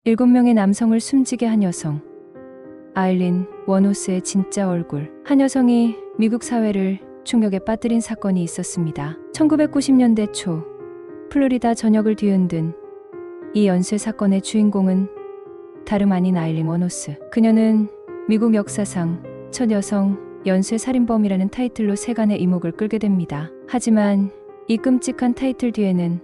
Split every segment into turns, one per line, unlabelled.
7명의 남성을 숨지게 한 여성. 아일린 워노스의 진짜 얼굴. 한 여성이 미국 사회를 충격에 빠뜨린 사건이 있었습니다. 1990년대 초 플로리다 전역을 뒤흔든 이 연쇄 사건의 주인공은 다름 아닌 아일린 워노스. 그녀는 미국 역사상 첫 여성 연쇄 살인범이라는 타이틀로 세간의 이목을 끌게 됩니다. 하지만 이 끔찍한 타이틀 뒤에는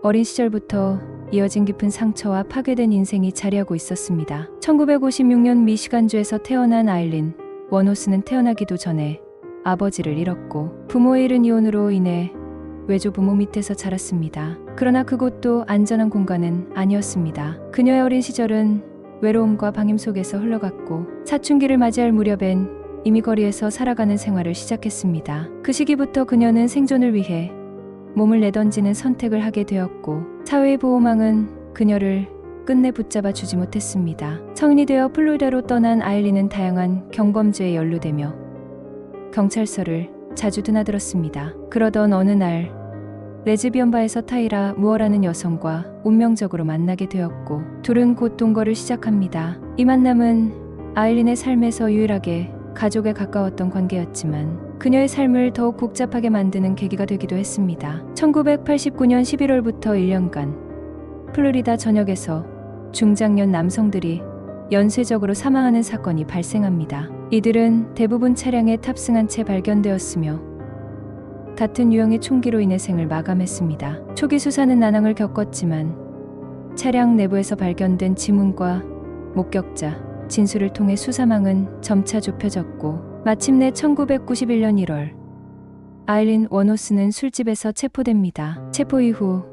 어린 시절부터 이어진 깊은 상처와 파괴된 인생이 자리하고 있었습니다. 1956년 미시간주에서 태어난 아일린 워노스는 태어나기도 전에 아버지를 잃었고 부모의 이른 이혼으로 인해 외조부모 밑에서 자랐습니다. 그러나 그곳도 안전한 공간은 아니었습니다. 그녀의 어린 시절은 외로움과 방임 속에서 흘러갔고 사춘기를 맞이할 무렵엔 이미 거리에서 살아가는 생활을 시작했습니다. 그 시기부터 그녀는 생존을 위해 몸을 내던지는 선택을 하게 되었고 사회의 보호망은 그녀를 끝내 붙잡아 주지 못했습니다. 성인이 되어 플로리다로 떠난 아일린은 다양한 경범죄에 연루되며 경찰서를 자주 드나들었습니다. 그러던 어느 날 레즈비언 바에서 타이라 무어라는 여성과 운명적으로 만나게 되었고 둘은 곧 동거를 시작합니다. 이 만남은 아일린의 삶에서 유일하게 가족에 가까웠던 관계였지만 그녀의 삶을 더욱 복잡하게 만드는 계기가 되기도 했습니다. 1989년 11월부터 1년간 플로리다 전역에서 중장년 남성들이 연쇄적으로 사망하는 사건이 발생합니다. 이들은 대부분 차량에 탑승한 채 발견되었으며 같은 유형의 총기로 인해 생을 마감했습니다. 초기 수사는 난항을 겪었지만 차량 내부에서 발견된 지문과 목격자, 진술을 통해 수사망은 점차 좁혀졌고 마침내 1991년 1월 아일린 워노스는 술집에서 체포됩니다. 체포 이후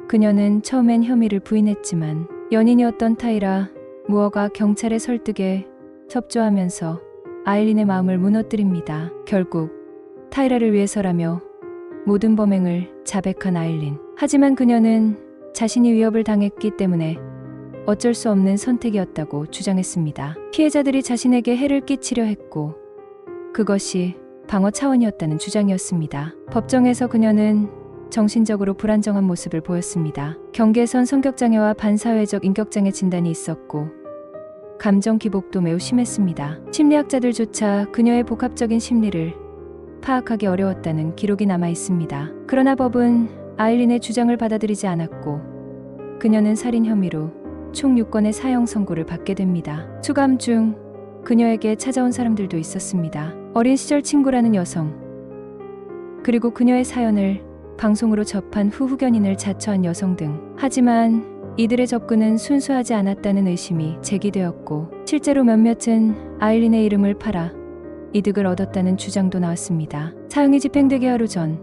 그녀는 처음엔 혐의를 부인했지만 연인이었던 타이라 무어가 경찰의 설득에 협조하면서 아일린의 마음을 무너뜨립니다. 결국 타이라를 위해서라며 모든 범행을 자백한 아일린. 하지만 그녀는 자신이 위협을 당했기 때문에 어쩔 수 없는 선택이었다고 주장했습니다. 피해자들이 자신에게 해를 끼치려 했고 그것이 방어 차원이었다는 주장이었습니다. 법정에서 그녀는 정신적으로 불안정한 모습을 보였습니다. 경계선 성격장애와 반사회적 인격장애 진단이 있었고 감정 기복도 매우 심했습니다. 심리학자들조차 그녀의 복합적인 심리를 파악하기 어려웠다는 기록이 남아 있습니다. 그러나 법은 아일린의 주장을 받아들이지 않았고 그녀는 살인 혐의로 총 6건의 사형 선고를 받게 됩니다. 수감 중 그녀에게 찾아온 사람들도 있었습니다. 어린 시절 친구라는 여성, 그리고 그녀의 사연을 방송으로 접한 후 후견인을 자처한 여성 등. 하지만 이들의 접근은 순수하지 않았다는 의심이 제기되었고 실제로 몇몇은 아일린의 이름을 팔아 이득을 얻었다는 주장도 나왔습니다. 사형이 집행되기 하루 전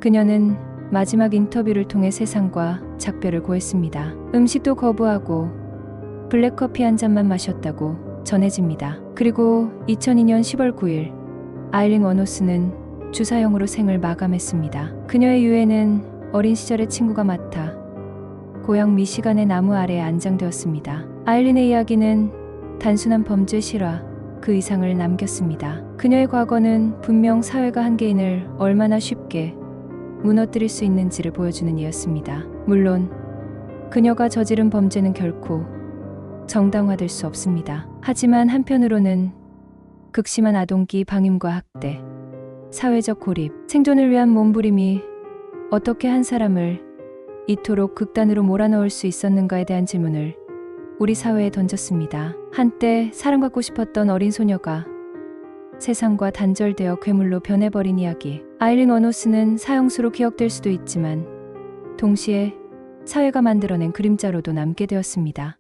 그녀는 마지막 인터뷰를 통해 세상과 작별을 고했습니다. 음식도 거부하고 블랙커피 한 잔만 마셨다고 전해집니다. 그리고 2002년 10월 9일 아일린 워노스는 주사형으로 생을 마감했습니다. 그녀의 유해는 어린 시절의 친구가 맡아 고향 미시간의 나무 아래에 안장되었습니다. 아일린의 이야기는 단순한 범죄 실화 그 이상을 남겼습니다. 그녀의 과거는 분명 사회가 한 개인을 얼마나 쉽게 무너뜨릴 수 있는지를 보여주는 이였습니다. 물론 그녀가 저지른 범죄는 결코 정당화될 수 없습니다. 하지만 한편으로는 극심한 아동기 방임과 학대, 사회적 고립, 생존을 위한 몸부림이 어떻게 한 사람을 이토록 극단으로 몰아넣을 수 있었는가에 대한 질문을 우리 사회에 던졌습니다. 한때 사랑받고 싶었던 어린 소녀가 세상과 단절되어 괴물로 변해버린 이야기. 아일린 워노스는 사형수로 기억될 수도 있지만 동시에 사회가 만들어낸 그림자로도 남게 되었습니다.